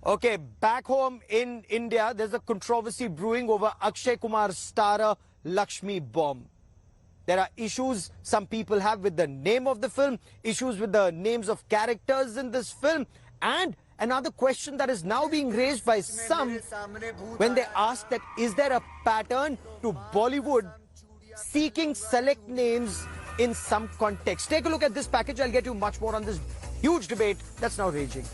Okay, back home in India, there's a controversy brewing over Akshay Kumar's star Lakshmi Bomb. There are issues some people have with the name of the film, issues with the names of characters in this film, and another question that is now being raised by some when they ask that is there a pattern to Bollywood seeking select names in some context. Take a look at this package. I'll get you much more on this huge debate that's now raging.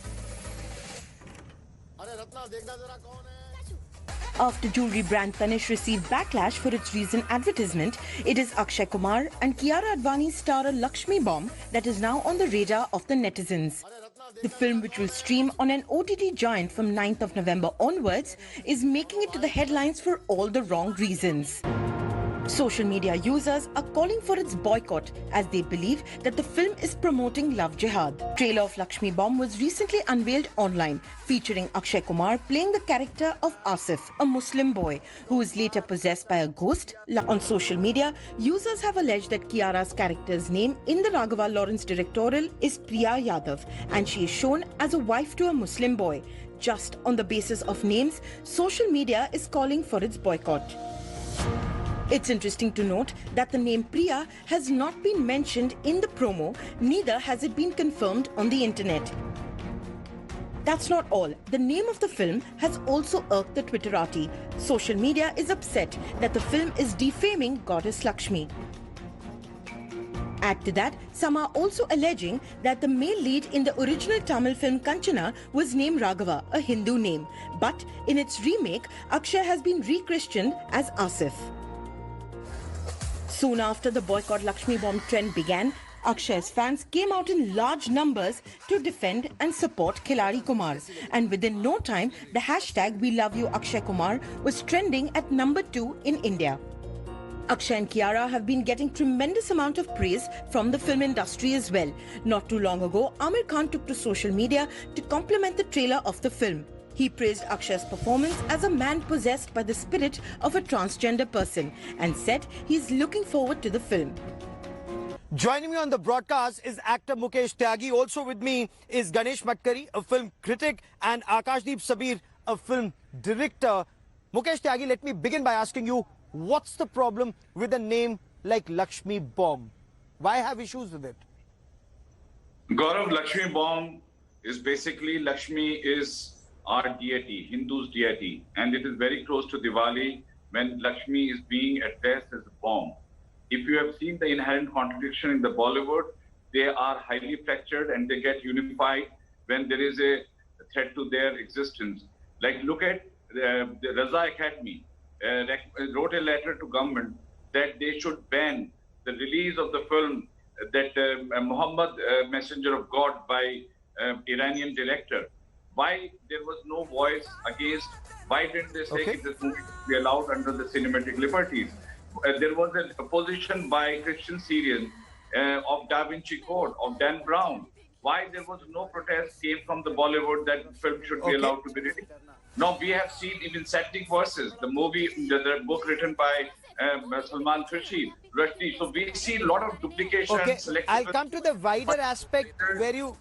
After jewelry brand Tanishq received backlash for its recent advertisement, it is Akshay Kumar and Kiara Advani's star Lakshmi Bomb that is now on the radar of the netizens. The film, which will stream on an OTT giant from 9th of November onwards, is making it to the headlines for all the wrong reasons. Social media users are calling for its boycott as they believe that the film is promoting love jihad. Trailer of Lakshmi Bomb was recently unveiled online, featuring Akshay Kumar playing the character of Asif, a Muslim boy who is later possessed by a ghost. On social media, users have alleged that Kiara's character's name in the Raghava Lawrence directorial is Priya Yadav, and she is shown as a wife to a Muslim boy. Just on the basis of names, social media is calling for its boycott. It's interesting to note that the name Priya has not been mentioned in the promo, neither has it been confirmed on the internet. That's not all. The name of the film has also irked the Twitterati. Social media is upset that the film is defaming goddess Lakshmi. Add to that, some are also alleging that the male lead in the original Tamil film Kanchana was named Raghava, a Hindu name. But in its remake, Akshay has been re-christened as Asif. Soon after the boycott Lakshmi Bomb trend began, Akshay's fans came out in large numbers to defend and support Khiladi Kumar. And within no time, the hashtag We Love You Akshay Kumar was trending at number 2 in India. Akshay and Kiara have been getting tremendous amount of praise from the film industry as well. Not too long ago, Aamir Khan took to social media to compliment the trailer of the film. He praised Akshay's performance as a man possessed by the spirit of a transgender person and said he's looking forward to the film. Joining me on the broadcast is actor Mukesh Tyagi. Also with me is Ganesh Matkari, a film critic, and Akashdeep Sabir, a film director. Mukesh Tyagi, let me begin by asking you, what's the problem with a name like Lakshmi Bomb? Why have issues with it? Gaurav, Lakshmi Bomb is basically, Lakshmi is our deity, Hindu's deity, and it is very close to Diwali when Lakshmi is being addressed as a bomb. If you have seen the inherent contradiction in the Bollywood, they are highly fractured and they get unified when there is a threat to their existence. Like look at the Raza Academy wrote a letter to government that they should ban the release of the film that Muhammad, Messenger of God by Iranian director. Why there was no voice against, why didn't they say this movie should be allowed under the cinematic liberties? There was an opposition by Christian Syrian of Da Vinci Code, of Dan Brown. Why there was no protest came from the Bollywood that film should be allowed to be released? Now we have seen even Celtic Verses, the movie, the book written by Salman Rushdie. So we see a lot of duplication. Okay, I'll come to the wider aspect where you...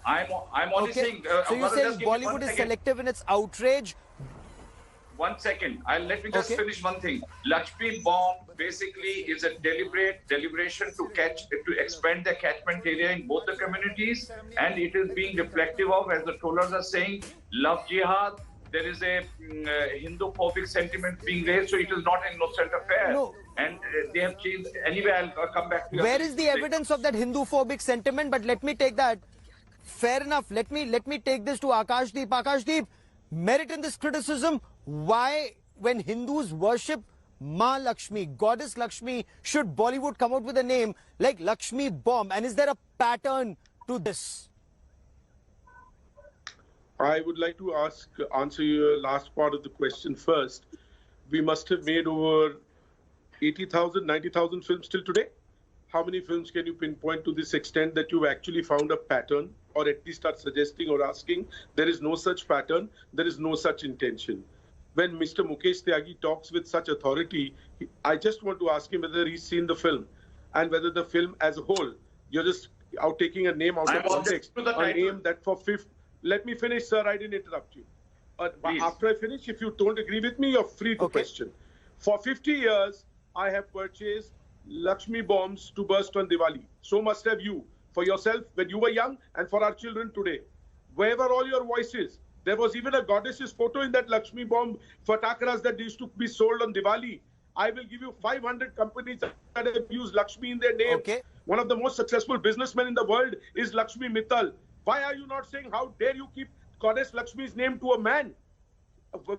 I'm only saying... so you're saying Bollywood is selective in its outrage? 1 second. Let me just finish one thing. Lakshmi Bomb basically is a deliberation to expand the catchment area in both the communities, and it is being reflective of, as the trollers are saying, love jihad. There is a Hindu-phobic sentiment being raised, so it is not an innocent affair. No. And they have changed. Anyway, I'll come back to you. Where is the evidence of that Hindu-phobic sentiment? But let me take that. Fair enough. Let me take this to Akashdeep. Akashdeep, merit in this criticism. Why, when Hindus worship Ma Lakshmi, Goddess Lakshmi, should Bollywood come out with a name like Lakshmi Bomb? And is there a pattern to this? I would like to answer your last part of the question first. We must have made over 80,000, 90,000 films till today. How many films can you pinpoint to this extent that you've actually found a pattern, or at least start suggesting or asking? There is no such pattern. There is no such intention. When Mr. Mukesh Tyagi talks with such authority, I just want to ask him whether he's seen the film and whether the film as a whole, you're just out taking a name out of context, a name that for Let me finish, sir. I didn't interrupt you. Please. After I finish, if you don't agree with me, you're free to question. For 50 years, I have purchased Lakshmi bombs to burst on Diwali. So must have you. For yourself when you were young and for our children today. Where were all your voices? There was even a goddess's photo in that Lakshmi bomb fatakras that used to be sold on Diwali. I will give you 500 companies that have used Lakshmi in their name. Okay. One of the most successful businessmen in the world is Lakshmi Mittal. Why are you not saying, how dare you keep Goddess Lakshmi's name to a man?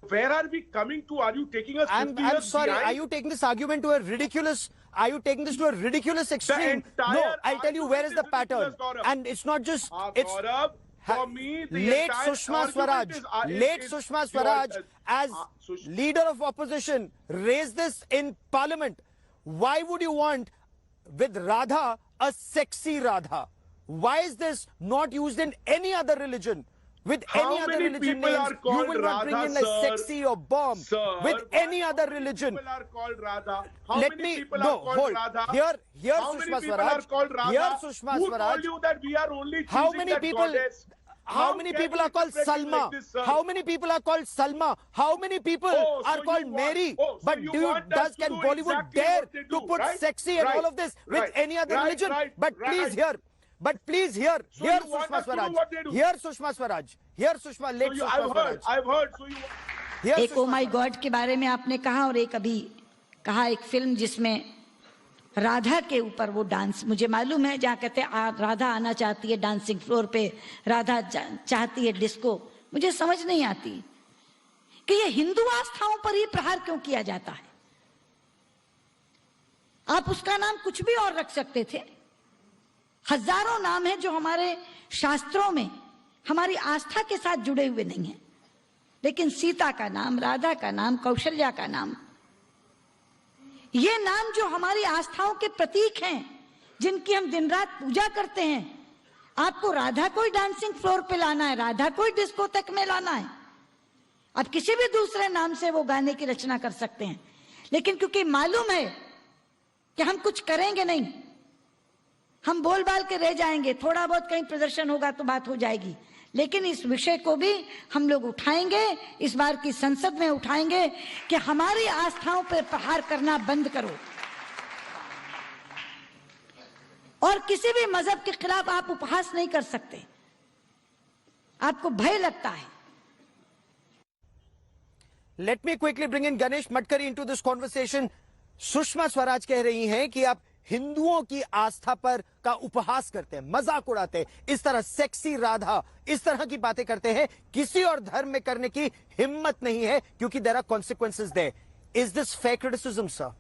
Where are we coming to? Are you taking us 50 I'm years sorry. behind? Are you taking this argument to a ridiculous? Are you taking this to a ridiculous extreme? entire No, I'll tell you where is the argument is pattern. ridiculous, Gaurav. And it's not just. It's Gaurav, for me, the late entire Sushma argument Swaraj, is- late it's- Sushma you Swaraj, are- as Sush- leader of opposition, raised this in parliament. Why would you want with Radha a sexy Radha? Why is this not used in any other religion? With How any other many religion people names, are you called will not bring Radha, in like sir? sexy or bomb. Sir, With any how other many religion. people are called Radha? How Let many me people no are called hold. Radha? Here How Sushma many people Swaraj. are called Radha? Here Sushma Who Swaraj. told you that we are only choosing How many that people? goddess? How many can people you are called interpret it Salma? like this, sir? How many people are called Salma? How many people Oh, so are you called want- Mary? oh, so But you do you want us to can do Bollywood exactly dare what they to do, put right? sexy and Right, all of this with right, any other right, religion? right, but please right. here. But please here. So Here you want Sushma us to do Swaraj. what they do? Here Sushma Swaraj. Here Sushma. Let So Sushma Swaraj. I've heard. So you. Here एक ओ Sushma माई Swaraj. God के बारे में आपने कहा और एक अभी कहा एक फिल्म जिसमें राधा के ऊपर वो डांस, मुझे मालूम है जहाँ कहते हैं राधा आना चाहती है डांसिंग फ्लोर पे, राधा चाहती है डिस्को, मुझे समझ नहीं आती कि ये हिंदू आस्थाओं पर ही प्रहार क्यों किया जाता है। आप उसका नाम कुछ भी और रख सकते थे। हजारों नाम हैं जो हमारे शास्त्रों में हमारी आस्था के साथ जुड़े हुए नहीं हैं, लेकिन सीता का नाम, राधा का नाम, कौशल्या का नाम, ये नाम जो हमारी आस्थाओं के प्रतीक हैं, जिनकी हम दिन रात पूजा करते हैं, आपको राधा को ही डांसिंग फ्लोर पे लाना है, राधा को ही डिस्कोटेक में लाना है। आप किसी भी दूसरे नाम से वो गाने की रचना कर सकते हैं, लेकिन क्योंकि मालूम है कि हम कुछ करेंगे नहीं, हम बोल बाल के रह जाएंगे, थोड़ा बहुत कहीं प्रदर्शन होगा तो बात हो जाएगी, लेकिन इस विषय को भी हम लोग उठाएंगे, इस बार की संसद में उठाएंगे कि हमारी आस्थाओं पर प्रहार करना बंद करो और किसी भी मजहब के खिलाफ आप उपहास नहीं कर सकते। आपको भय लगता है। Let me quickly bring in Ganesh Matkari into this conversation. Sushma Swaraj कह रही हैं कि आप हिंदुओं की आस्था पर का उपहास करते हैं, मजाक उड़ाते हैं, इस तरह सेक्सी राधा, इस तरह की बातें करते हैं, किसी और धर्म में करने की हिम्मत नहीं है क्योंकि there are consequences there. Is this fair criticism, sir?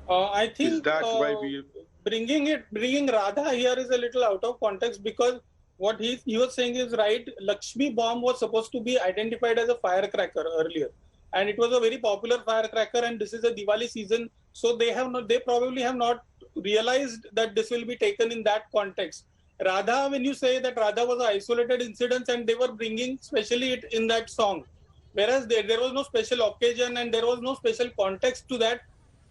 I think Is that why we? bringing Radha here is a little out of context, because what he was saying is right. Lakshmi bomb was supposed to be identified as a firecracker earlier, and it was a very popular firecracker, and this is a Diwali season, so they probably have not realized that this will be taken in that context. Radha, when you say that Radha was an isolated incident and they were bringing specially it in that song, whereas there was no special occasion and there was no special context to that.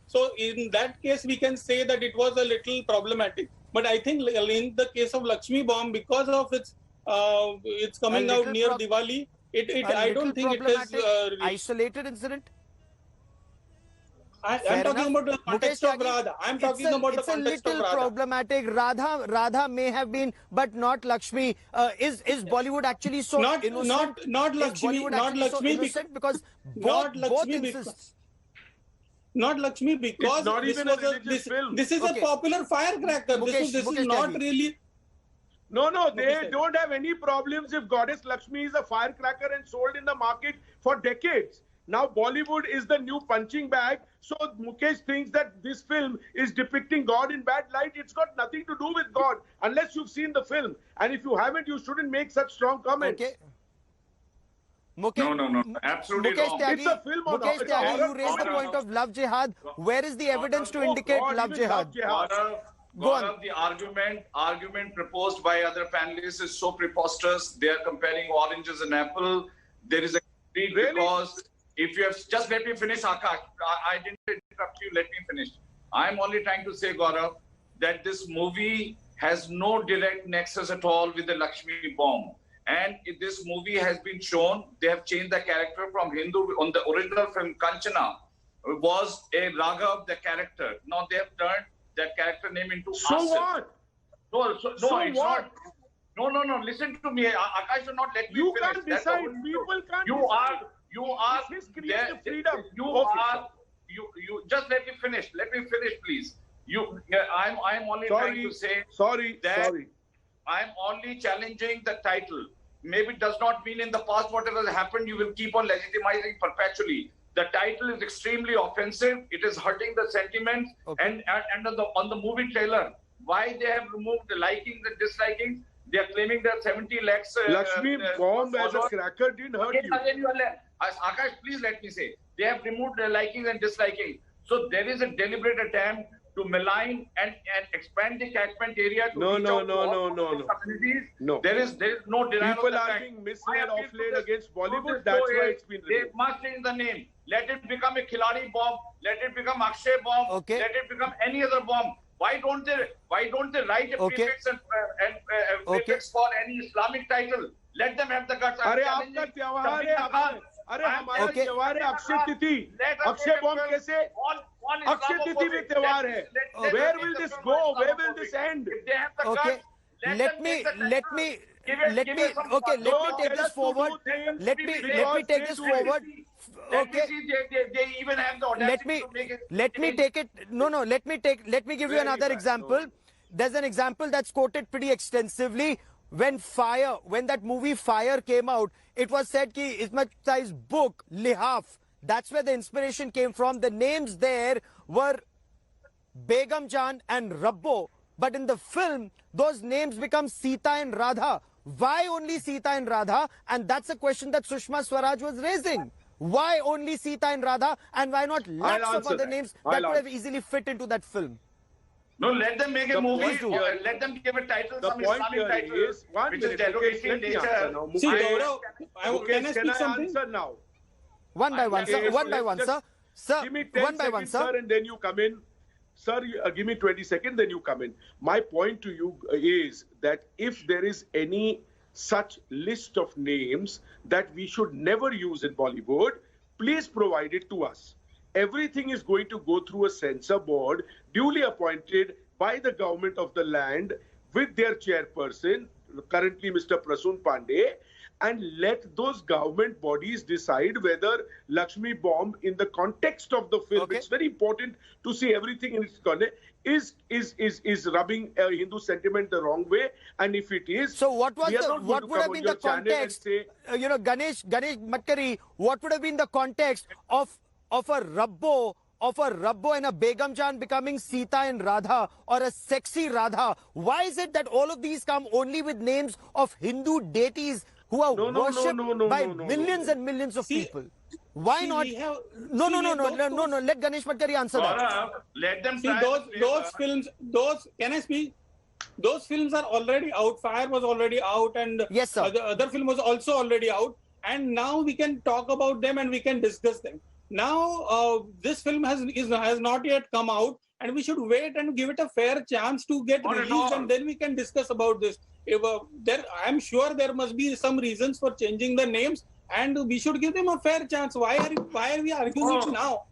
So in that case, we can say that it was a little problematic. But I think in the case of Lakshmi bomb, because of its coming out near Diwali, I don't think it is isolated incident. I'm talking about the context of Radha. I'm talking about the context of It's a little Radha. problematic. Radha may have been, but not Lakshmi. Is Bollywood actually so innocent? Not Is Lakshmi, Bollywood not actually so Lakshmi, innocent? Because not both Lakshmi insist. Not Lakshmi, because It's not this even a was religious film. this is Okay. a popular firecracker. This is Mukesh not Tyagi. really. No, they Mukesh Tyagi. don't have any problems if Goddess Lakshmi is a firecracker and sold in the market for decades. Now Bollywood is the new punching bag. So Mukesh thinks that this film is depicting God in bad light. It's got nothing to do with God unless you've seen the film. And if you haven't, you shouldn't make such strong comments. Okay. Mukesh, No. Absolutely Mukesh wrong. Tyagi, It's a film on Mukesh horror. Tyagi, you Horror. raised the point of love jihad. Where is the evidence to indicate God, love even jihad? Go on. Gaurav, the argument proposed by other panelists is so preposterous. They are comparing oranges and apple. There is a Really? because if you have just let me finish, Akash. I didn't interrupt you. Let me finish. I'm only trying to say, Gaurav, that this movie has no direct nexus at all with the Lakshmi bomb. And if this movie has been shown, they have changed the character from Hindu. On the original film, Kanchana was a Raghav, the character. Now they have turned that character name into So Asif. what? No, So it's what? not. No. Listen to me. Akash will not let me You finish. can't That's the decide. only People truth. can't You decide. are. It's his creative freedom. You Okay, are. You just let me finish. Let me finish, please. I'm only trying to say. Sorry. I'm only challenging the title. Maybe it does not mean in the past whatever has happened, you will keep on legitimizing perpetually. The title is extremely offensive. It is hurting the sentiments. Okay. And on the movie trailer, why they have removed the likings and dislikings? They are claiming that 70 lakhs. Lakshmi bomb as a followers. cracker didn't hurt you. Akash, please let me say. They have removed the likings and dislikings. So there is a deliberate attempt to malign and expand the catchment area to No, reach no, out to no, all no, no, no. communities. No. There is no denial People of the are fact. being misled I appeal of to late this- against to Bollywood. this That's show why is it's been They removed. must change the name. Let it become a Khiladi bomb. Let it become Akshay bomb. Okay. Let it become any other bomb. Why don't they write a Okay. prefix and prefix for any Islamic title? Let them have the guts. I'm अरे challenging आपका त्योहार है Shafiq Khan. अरे I'm हमारा challenging त्योहार है Shafiq Akshay Khan. तिथि Let us Akshay make a bomb film कैसे on अक्षय तिथि में Islamophobic. त्योहार है Let where them will make the this film go on where will Islamophobic. this end If they have the Okay. guts, Let them me take the okay. title. Let me take this forward. Let me take this forward. Okay. They even have the audacity to make it. Let me take it. No. Let me give you Very another bad. example. No. There's an example that's quoted pretty extensively. When that movie Fire came out, it was said ki Ismat Sai's book Lihaf. That's where the inspiration came from. The names there were Begum Jan and Rabbo. But in the film, those names become Sita and Radha. Why only Sita and Radha? And that's a question that Sushma Swaraj was raising. Why only Sita and Radha? And why not lots of answer other that. names I'll that would have answer. easily fit into that film? No, let them make a The movie. point here- Let them give a title, the some point Islamic here title, is one which minute is derogatory Mukesh, in let me answer nature. now See, Mukesh, Gaurav, Mukesh, can I speak something? answer now One by one, sir. Okay, One so by let's one, just- sir. Sir, give me 10 one by one, seconds, sir. and then you come in. Sir, give me 20 seconds, then you come in. My point to you is that if there is any such list of names that we should never use in Bollywood, please provide it to us. Everything is going to go through a censor board duly appointed by the government of the land with their chairperson, currently Mr. Prasoon Pandey, and let those government bodies decide whether Lakshmi Bomb, in the context of the film, Okay. it's very important to see everything in its context, is rubbing Hindu sentiment the wrong way, and if it is, So what was we are the not going what to would come have on been your the channel and context? say, Ganesh Matkari, what would have been the context of a Rabbo and a Begum Jan becoming Sita and Radha, or a sexy Radha? Why is it that all of these come only with names of Hindu deities who are No, no, no, worshipped no, by no, no, millions no. and millions of See- people? Why see, not? we have- No. see, we- Let Ganesh Matkari answer that. Gaurav, let them See, try those films, can I speak? Those films are already out. Fire was already out, and Yes, sir. the other film was also already out. And now we can talk about them and we can discuss them. Now, this film has not yet come out, and we should wait and give it a fair chance to get Not at released, all. and then we can discuss about this. If, I'm sure there must be some reasons for changing the names, and we should give them a fair chance. Why are we arguing it now?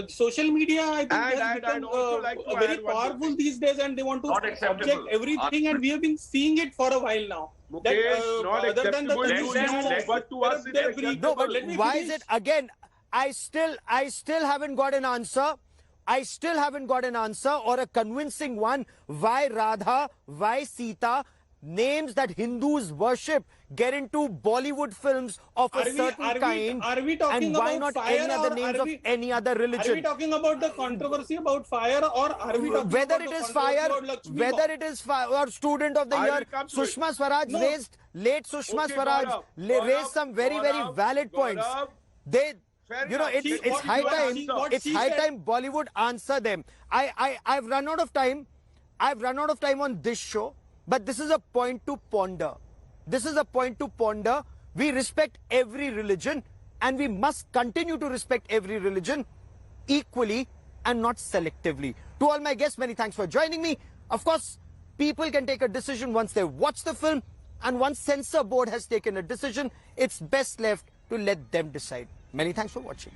Social media, I think, has I'd become also like to very add one more powerful thing. these days, and they want to Not acceptable. object everything, and we have been seeing it for a while now. Mukesh, not other than the acceptable to traditional- you, but to us it's They're acceptable. No, but Let me why finish. is it again? I still haven't got an answer. I still haven't got an answer or a convincing one. Why Radha? Why Sita? Names that Hindus worship get into Bollywood films of a certain kind. Are we talking and why about not fire, any other or names are of we, any other are we religion? talking about the controversy about fire, or are we talking Whether about it the is controversy fire, about Lakshmi whether Bomb? it is or student of the I will year, come to Sushma Swaraj No. raised, late Sushma Okay, Swaraj Gaurav, raised some very Gaurav, valid points. Gaurav, They, fair you know, enough. it's What high you are time. saying, what It's she high said. time Bollywood answer them. I've run out of time. I've run out of time on this show, but this is a point to ponder. This is a point to ponder. We respect every religion, and we must continue to respect every religion equally and not selectively. To all my guests, many thanks for joining me. Of course, people can take a decision once they watch the film. And once censor board has taken a decision, it's best left to let them decide. Many thanks for watching.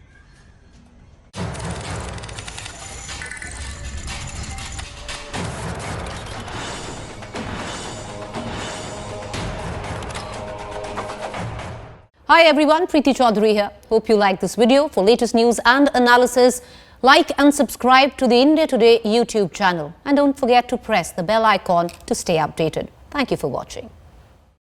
Hi everyone, Preeti Chaudhary here. Hope you like this video. For latest news and analysis, like and subscribe to the India Today YouTube channel. And don't forget to press the bell icon to stay updated. Thank you for watching.